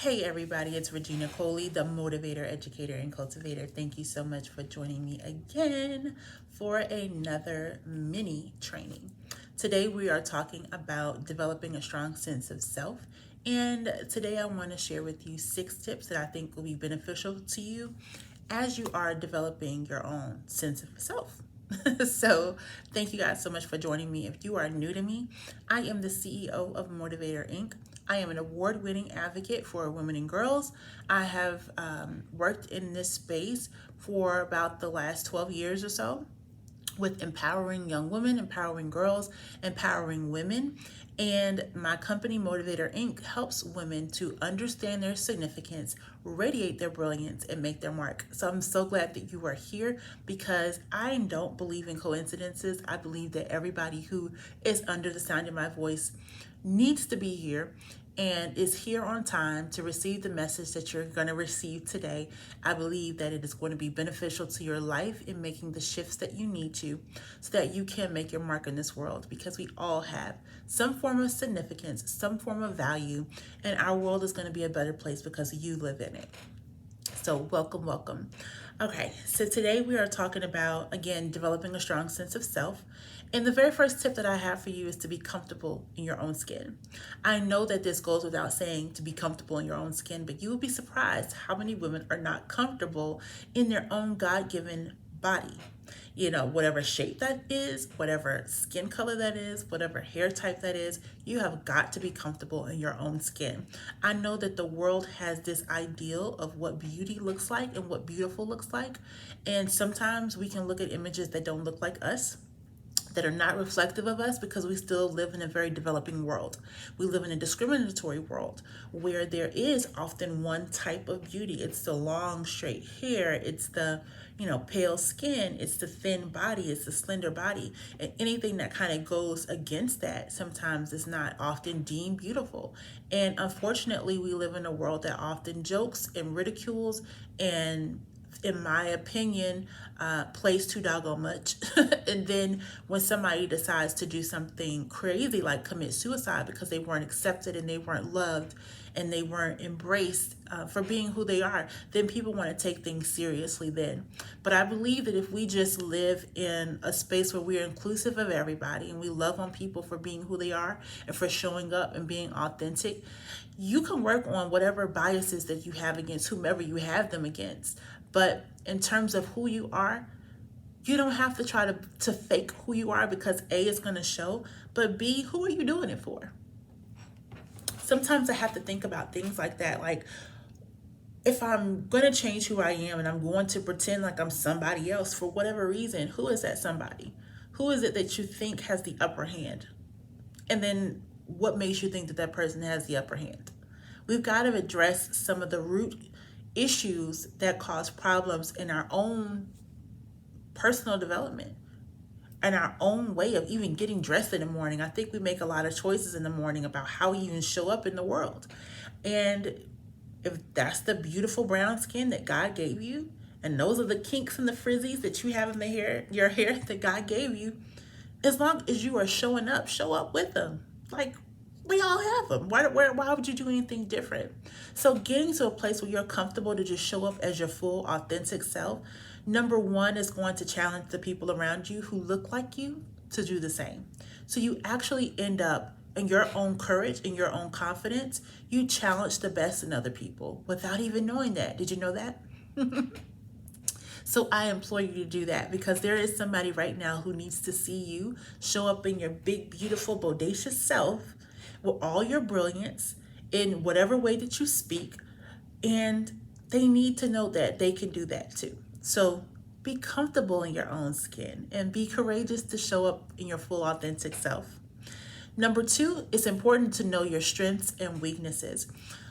Hey everybody, it's Regina Coley, the motivator, educator, and cultivator. Thank you so much for joining me again for another mini training. Today we are talking about developing a strong sense of self. And today I want to share with you 6 tips that I think will be beneficial to you as you are developing your own sense of self. So, thank you guys so much for joining me. If you are new to me, I am the CEO of Motivator Inc. I am an award winning advocate for women and girls. I have worked in this space for about the last 12 years or so with empowering young women, empowering girls, empowering women. And my company, Motivator Inc., helps women to understand their significance, radiate their brilliance, and make their mark. So I'm so glad that you are here because I don't believe in coincidences. I believe that everybody who is under the sound of my voice needs to be here and is here on time to receive the message that you're going to receive today. I believe that it is going to be beneficial to your life in making the shifts that you need to so that you can make your mark in this world, because we all have some form of significance, some form of value, and our world is going to be a better place because you live in it. So welcome, welcome. Okay, so today we are talking about, again, developing a strong sense of self. And the very first tip that I have for you is to be comfortable in your own skin. I know that this goes without saying to be comfortable in your own skin, but you will be surprised how many women are not comfortable in their own God-given body. Whatever shape that is, whatever skin color that is, whatever hair type that is, you have got to be comfortable in your own skin. I know that the world has this ideal of what beauty looks like and what beautiful looks like. And sometimes we can look at images that don't look like us, that are not reflective of us, because we still live in a very developing world. We live in a discriminatory world where there is often one type of beauty. It's the long, straight hair. It's the, pale skin. It's the thin body. It's the slender body. And anything that kind of goes against that sometimes is not often deemed beautiful. And unfortunately, we live in a world that often jokes and ridicules and, in my opinion, plays too doggone much. And then when somebody decides to do something crazy like commit suicide because they weren't accepted and they weren't loved and they weren't embraced for being who they are, then people want to take things seriously then. But I believe that if we just live in a space where we're inclusive of everybody and we love on people for being who they are and for showing up and being authentic, you can work on whatever biases that you have against whomever you have them against. But in terms of who you are, you don't have to try to fake who you are, because A, is going to show, but B, who are you doing it for? Sometimes I have to think about things like that. Like, if I'm going to change who I am and I'm going to pretend like I'm somebody else for whatever reason, who is that somebody? Who is it that you think has the upper hand? And then what makes you think that that person has the upper hand? We've got to address some of the root issues that cause problems in our own personal development and our own way of even getting dressed in the morning. I think we make a lot of choices in the morning about how we even show up in the world. And if that's the beautiful brown skin that God gave you, and those are the kinks and the frizzies that you have in your hair that God gave you, as long as you are showing up, show up with them. Like, we all have them. Why would you do anything different? So getting to a place where you're comfortable to just show up as your full, authentic self, number one, is going to challenge the people around you who look like you to do the same. So you actually end up, in your own courage, in your own confidence, you challenge the best in other people without even knowing that. Did you know that? So I implore you to do that, because there is somebody right now who needs to see you show up in your big, beautiful, bodacious self with all your brilliance in whatever way that you speak. And they need to know that they can do that too. So be comfortable in your own skin and be courageous to show up in your full, authentic self. Number two, it's important to know your strengths and weaknesses.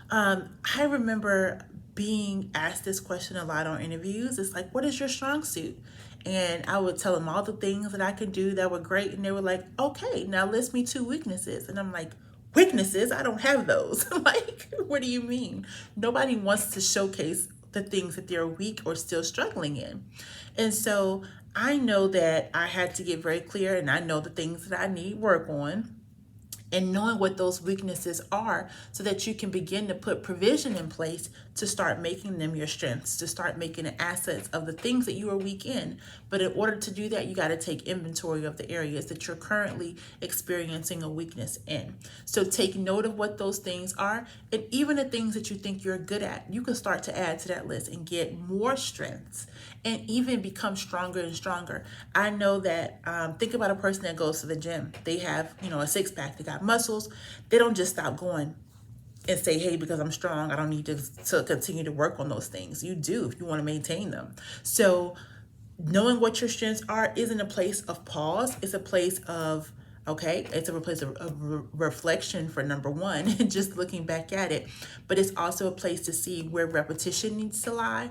I remember being asked this question a lot on interviews. It's like, what is your strong suit? And I would tell them all the things that I could do that were great. And they were like, okay, now list me 2 weaknesses. And I'm like, weaknesses? I don't have those. Like, what do you mean? Nobody wants to showcase the things that they're weak or still struggling in. And so I know that I had to get very clear, and I know the things that I need work on. and knowing what those weaknesses are so that you can begin to put provision in place to start making them your strengths, to start making the assets of the things that you are weak in. But in order to do that, you got to take inventory of the areas that you're currently experiencing a weakness in. So take note of what those things are, and even the things that you think you're good at, you can start to add to that list and get more strengths and even become stronger and stronger. I know that, think about a person that goes to the gym. They have, a six pack, they got muscles. They don't just stop going and say, hey, because I'm strong, I don't need to continue to work on those things. You do if you want to maintain them. So knowing what your strengths are isn't a place of pause. It's a place of, okay, it's a place of reflection for number one, and just looking back at it. But it's also a place to see where repetition needs to lie,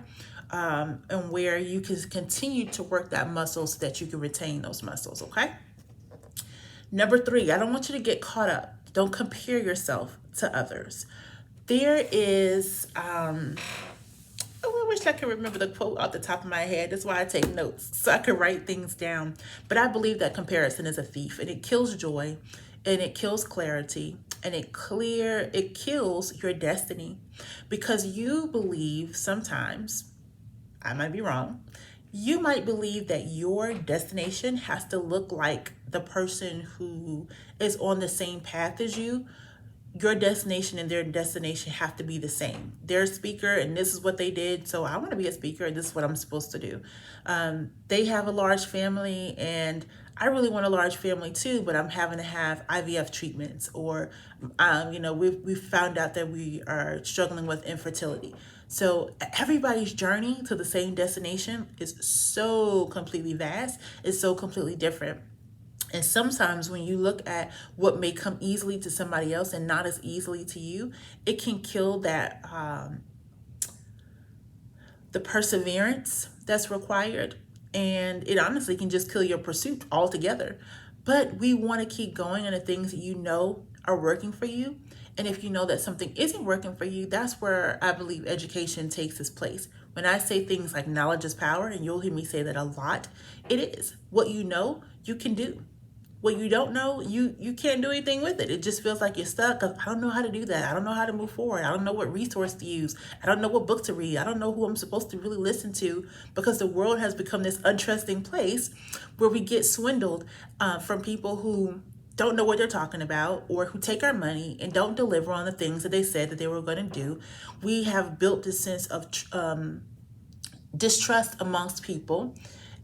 and where you can continue to work that muscle so that you can retain those muscles, okay? Number three, I don't want you to get caught up. Don't compare yourself to others. There is, I wish I could remember the quote off the top of my head. That's why I take notes, so I can write things down. But I believe that comparison is a thief, and it kills joy, and it kills clarity, and it kills your destiny, because you believe sometimes, I might be wrong, you might believe that your destination has to look like the person who is on the same path as you. Your destination and their destination have to be the same. They're a speaker and this is what they did, so I want to be a speaker and this is what I'm supposed to do. They have a large family and I really want a large family too, but I'm having to have IVF treatments, or we've found out that we are struggling with infertility. So everybody's journey to the same destination is so completely vast. It's so completely different. And sometimes when you look at what may come easily to somebody else and not as easily to you, it can kill that, the perseverance that's required. And it honestly can just kill your pursuit altogether. But we want to keep going on the things that you know are working for you. And if you know that something isn't working for you, that's where I believe education takes its place. When I say things like knowledge is power, and you'll hear me say that a lot, it is. What you know, you can do. What you don't know, you can't do anything with it. It just feels like you're stuck. I don't know how to do that. I don't know how to move forward. I don't know what resource to use. I don't know what book to read. I don't know who I'm supposed to really listen to, because the world has become this untrusting place where we get swindled from people who don't know what they're talking about, or who take our money and don't deliver on the things that they said that they were going to do. We have built this sense of distrust amongst people,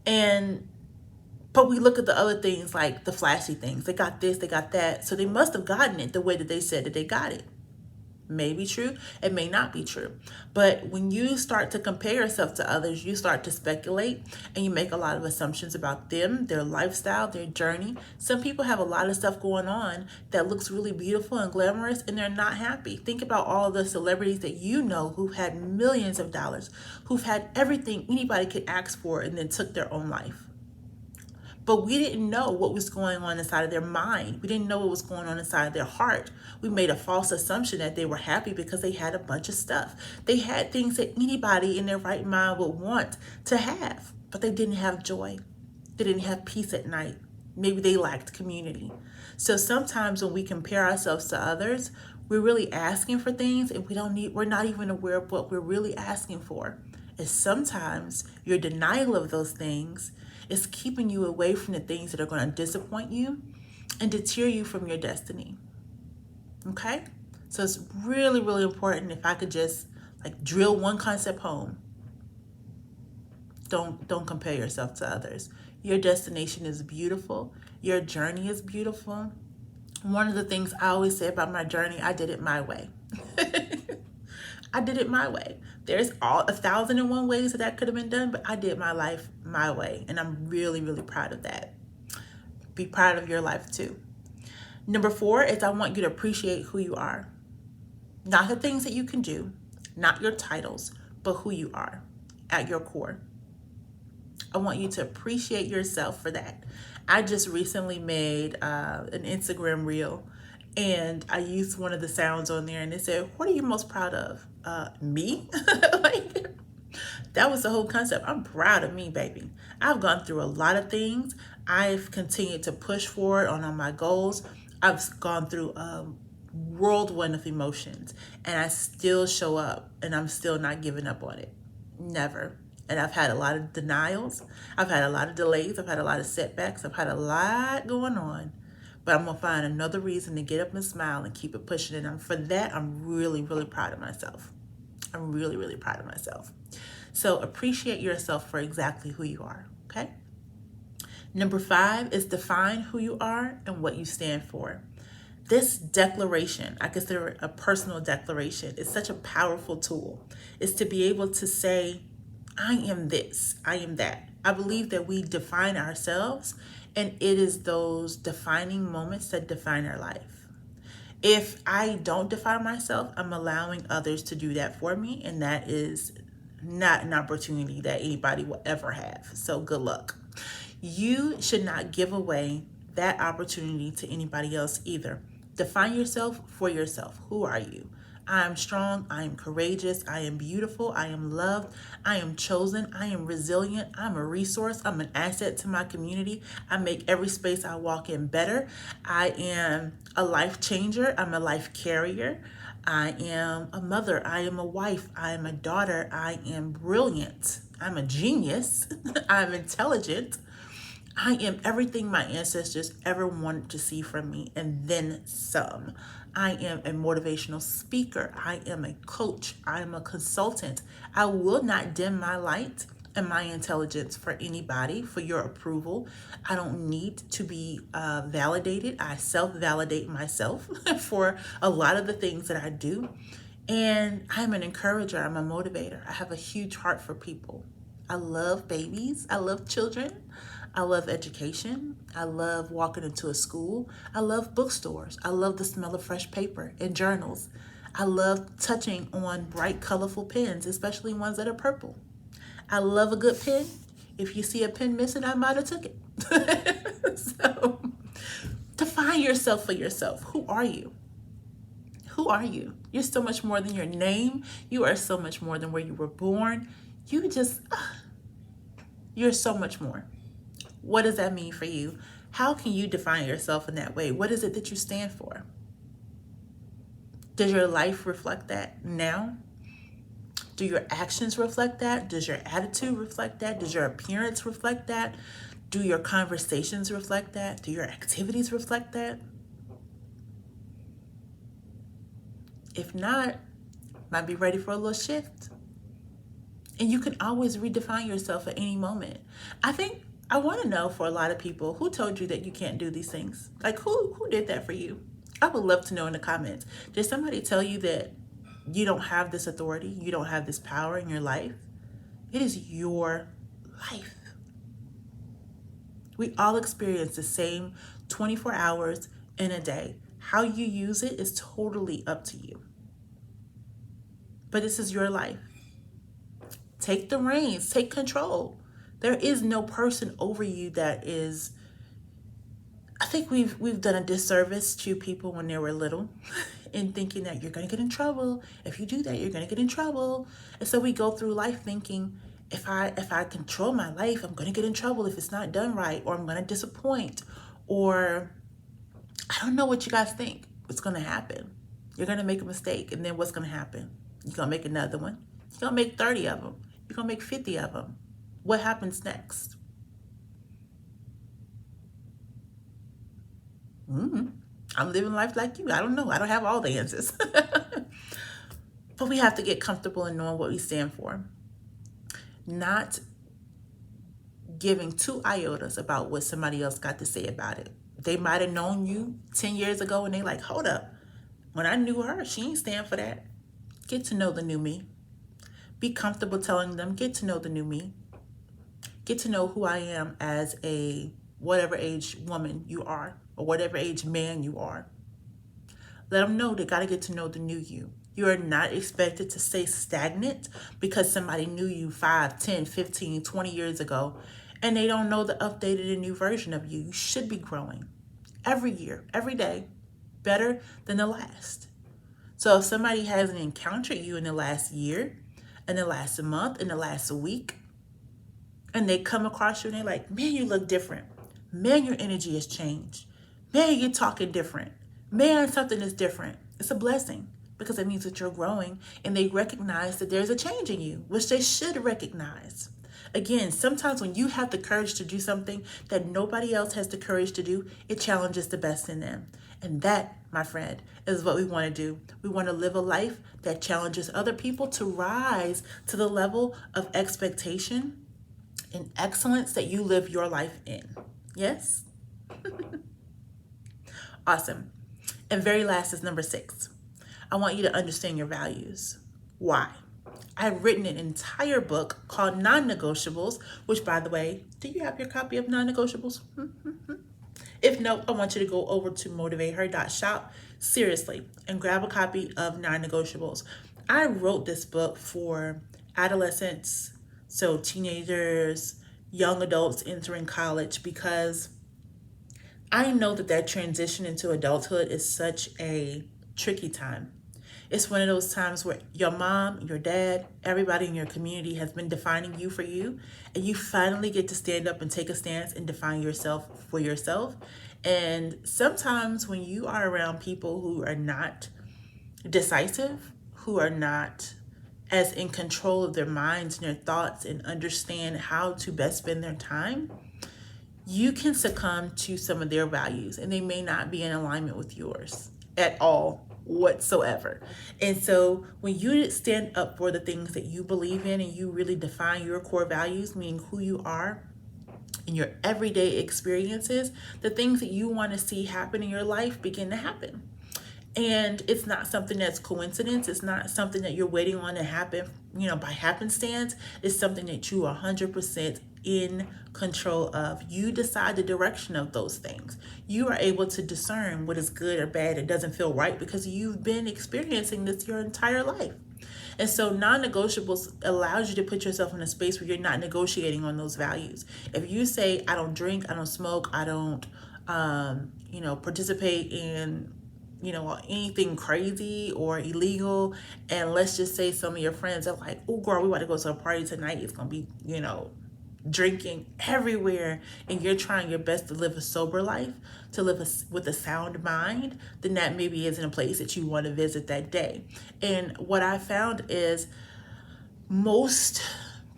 but we look at the other things, like the flashy things. They got this, they got that. So they must have gotten it the way that they said that they got it. May be true, it may not be true. But when you start to compare yourself to others, you start to speculate and you make a lot of assumptions about them, their lifestyle, their journey. Some people have a lot of stuff going on that looks really beautiful and glamorous, and they're not happy. Think about all the celebrities that you know who've had millions of dollars, who've had everything anybody could ask for, and then took their own life. But we didn't know what was going on inside of their mind. We didn't know what was going on inside of their heart. We made a false assumption that they were happy because they had a bunch of stuff. They had things that anybody in their right mind would want to have, but they didn't have joy. They didn't have peace at night. Maybe they lacked community. So sometimes when we compare ourselves to others, we're really asking for things, and we're not even aware of what we're really asking for. And sometimes your denial of those things is keeping you away from the things that are going to disappoint you and deter you from your destiny. Okay? So it's really, really important. If I could just drill one concept home, don't compare yourself to others. Your destination is beautiful. Your journey is beautiful. One of the things I always say about my journey, I did it my way. I did it my way. There's 1,001 ways that could have been done, but I did my life my way. And I'm really, really proud of that. Be proud of your life too. Number 4 is I want you to appreciate who you are. Not the things that you can do, not your titles, but who you are at your core. I want you to appreciate yourself for that. I just recently made an Instagram reel, and I used one of the sounds on there, and it said, what are you most proud of? Me? That was the whole concept. I'm proud of me, baby. I've gone through a lot of things. I've continued to push forward on my goals. I've gone through a whirlwind of emotions, and I still show up, and I'm still not giving up on it. Never. And I've had a lot of denials. I've had a lot of delays. I've had a lot of setbacks. I've had a lot going on. But I'm going to find another reason to get up and smile and keep it pushing. And for that, I'm really, really proud of myself. I'm really, really proud of myself. So appreciate yourself for exactly who you are, okay? Number 5 is define who you are and what you stand for. This declaration, I consider it a personal declaration, is such a powerful tool. It's to be able to say, I am this, I am that. I believe that we define ourselves, and it is those defining moments that define our life. If I don't define myself, I'm allowing others to do that for me, and that is not an opportunity that anybody will ever have. So good luck. You should not give away that opportunity to anybody else either. Define yourself for yourself. Who are you? I am strong. I am courageous. I am beautiful. I am loved. I am chosen. I am resilient. I'm a resource. I'm an asset to my community. I make every space I walk in better. I am a life changer. I'm a life carrier. I am a mother. I am a wife. I am a daughter. I am brilliant. I'm a genius. I'm intelligent. I am everything my ancestors ever wanted to see from me, and then some. I am a motivational speaker. I am a coach. I am a consultant. I will not dim my light and my intelligence for anybody, for your approval. I don't need to be validated. I self-validate myself for a lot of the things that I do. And I'm an encourager. I'm a motivator. I have a huge heart for people. I love babies. I love children. I love education. I love walking into a school. I love bookstores. I love the smell of fresh paper and journals. I love touching on bright, colorful pens, especially ones that are purple. I love a good pen. If you see a pen missing, I might have took it. So define yourself for yourself. Who are you? Who are you? You're so much more than your name. You are so much more than where you were born. You're so much more. What does that mean for you? How can you define yourself in that way? What is it that you stand for? Does your life reflect that now? Do your actions reflect that? Does your attitude reflect that? Does your appearance reflect that? Do your conversations reflect that? Do your activities reflect that? If not, might be ready for a little shift. And you can always redefine yourself at any moment. I want to know, for a lot of people, who told you that you can't do these things? Like, who did that for you? I would love to know in the comments. Did somebody tell you that you don't have this authority? You don't have this power in your life? It is your life. We all experience the same 24 hours in a day. How you use it is totally up to you. But this is your life. Take the reins. Take control. There is no person over you that is... I think we've done a disservice to people when they were little in thinking that you're going to get in trouble. If you do that, you're going to get in trouble. And so we go through life thinking, if I control my life, I'm going to get in trouble if it's not done right, or I'm going to disappoint, or I don't know what you guys think. What's going to happen? You're going to make a mistake, and then what's going to happen? You're going to make another one. You're going to make 30 of them. You're going to make 50 of them. What happens next? I'm living life like you. I don't know. I don't have all the answers. But we have to get comfortable in knowing what we stand for. Not giving 2 iotas about what somebody else got to say about it. They might have known you 10 years ago and they like, hold up. When I knew her, she ain't stand for that. Get to know the new me. Be comfortable telling them, get to know the new me. Get to know who I am as a whatever age woman you are, or whatever age man you are. Let them know they got to get to know the new you. You are not expected to stay stagnant because somebody knew you 5, 10, 15, 20 years ago, and they don't know the updated and new version of you. You should be growing every year, every day, better than the last. So if somebody hasn't encountered you in the last year, in the last month, in the last week, and they come across you and they're like, man, you look different. Man, your energy has changed. Man, you're talking different. Man, something is different. It's a blessing because it means that you're growing and they recognize that there's a change in you, which they should recognize. Again, sometimes when you have the courage to do something that nobody else has the courage to do, it challenges the best in them. And that, my friend, is what we want to do. We want to live a life that challenges other people to rise to the level of expectation and excellence that you live your life in. Yes? Awesome. And very last is number 6. I want you to understand your values. Why? I've written an entire book called Non-Negotiables, which, by the way, do you have your copy of Non-Negotiables? If no, I want you to go over to motivateher.shop, seriously, and grab a copy of Non-Negotiables. I wrote this book for adolescents, so teenagers, young adults entering college, because I know that transition into adulthood is such a tricky time. It's one of those times where your mom, your dad, everybody in your community has been defining you for you, and you finally get to stand up and take a stance and define yourself for yourself. And sometimes when you are around people who are not decisive, who are not as in control of their minds and their thoughts and understand how to best spend their time, you can succumb to some of their values and they may not be in alignment with yours at all whatsoever. And so when you stand up for the things that you believe in and you really define your core values, meaning who you are in your everyday experiences, the things that you want to see happen in your life begin to happen. And it's not something that's coincidence. It's not something that you're waiting on to happen, by happenstance. It's something that you are 100% in control of. You decide the direction of those things. You are able to discern what is good or bad. It doesn't feel right because you've been experiencing this your entire life. And so non-negotiables allows you to put yourself in a space where you're not negotiating on those values. If you say, I don't drink, I don't smoke, I don't, participate in anything crazy or illegal, and let's just say some of your friends are like, oh girl, we want to go to a party tonight, it's gonna be drinking everywhere, and you're trying your best to live a sober life, to live with a sound mind, then that maybe isn't a place that you want to visit that day. And what I found is most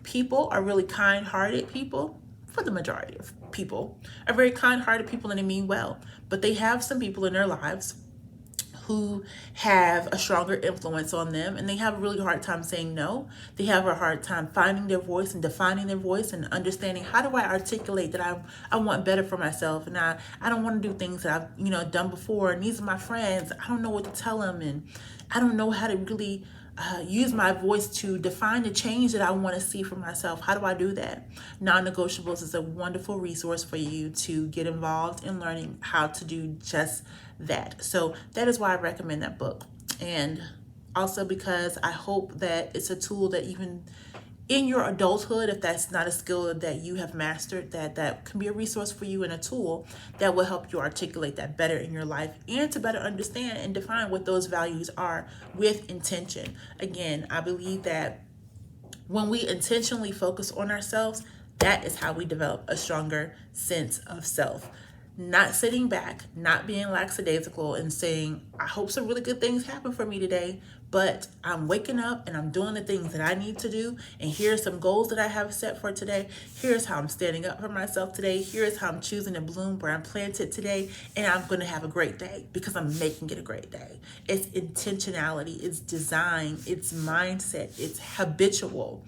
people are really kind-hearted people. For the majority of people are very kind-hearted people and they mean well, but they have some people in their lives who have a stronger influence on them, and they have a really hard time saying no. They have a hard time finding their voice and defining their voice and understanding, how do I articulate that I want better for myself, and I don't want to do things that I've done before, and these are my friends. I don't know what to tell them, and I don't know how to really use my voice to define the change that I want to see for myself. How do I do that? Non-negotiables is a wonderful resource for you to get involved in learning how to do just that. So that is why I recommend that book. And also because I hope that it's a tool that even in your adulthood, if that's not a skill that you have mastered, that can be a resource for you and a tool that will help you articulate that better in your life and to better understand and define what those values are with intention. Again, I believe that when we intentionally focus on ourselves, that is how we develop a stronger sense of self. Not sitting back, not being lackadaisical and saying, I hope some really good things happen for me today, but I'm waking up and I'm doing the things that I need to do. And here's some goals that I have set for today. Here's how I'm standing up for myself today. Here's how I'm choosing to bloom where I'm planted today. And I'm going to have a great day because I'm making it a great day. It's intentionality, it's design, it's mindset, it's habitual.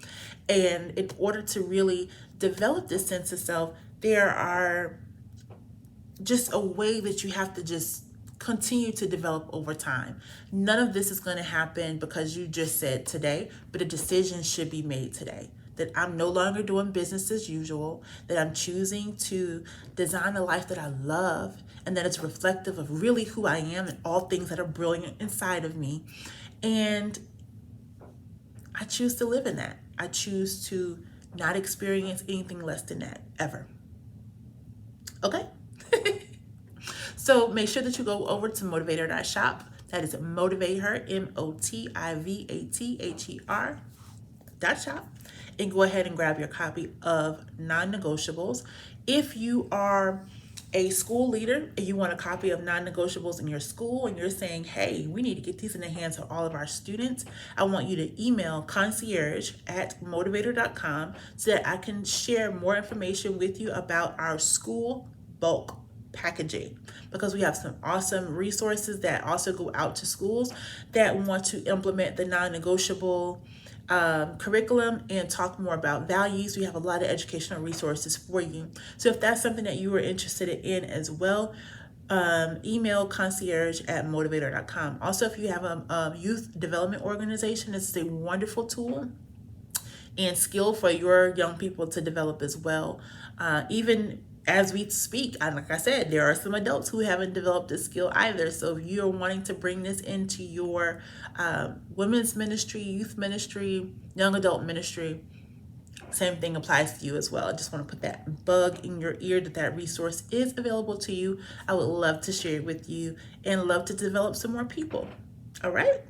And in order to really develop this sense of self, there are just a way that you have to just continue to develop over time. None of this is going to happen because you just said today, but a decision should be made today. That I'm no longer doing business as usual, that I'm choosing to design a life that I love and that it's reflective of really who I am and all things that are brilliant inside of me. And I choose to live in that. I choose to not experience anything less than that ever. Okay? So make sure that you go over to motivateher.shop. That is Motivateher, MOTIVATHER.shop, and go ahead and grab your copy of Non-Negotiables. If you are a school leader and you want a copy of non-negotiables in your school and you're saying, hey, we need to get these in the hands of all of our students, I want you to email concierge@motivator.com so that I can share more information with you about our school bulk packaging, because we have some awesome resources that also go out to schools that want to implement the non-negotiable curriculum and talk more about values. We have a lot of educational resources for you. So if that's something that you are interested in as well, email concierge@motivator.com. Also, if you have a youth development organization, this is a wonderful tool and skill for your young people to develop as well. Even as we speak, and like I said, there are some adults who haven't developed this skill either. So if you're wanting to bring this into your women's ministry, youth ministry, young adult ministry, same thing applies to you as well. I just want to put that bug in your ear that that resource is available to you. I would love to share it with you and love to develop some more people. All right.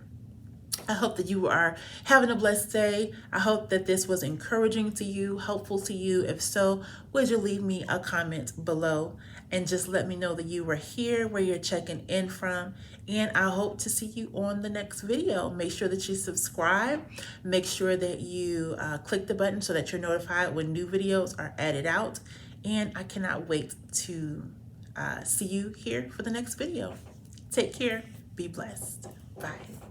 I hope that you are having a blessed day. I hope that this was encouraging to you, helpful to you. If so, would you leave me a comment below and just let me know that you were here, where you're checking in from. And I hope to see you on the next video. Make sure that you subscribe. Make sure that you click the button so that you're notified when new videos are added out. And I cannot wait to see you here for the next video. Take care. Be blessed. Bye.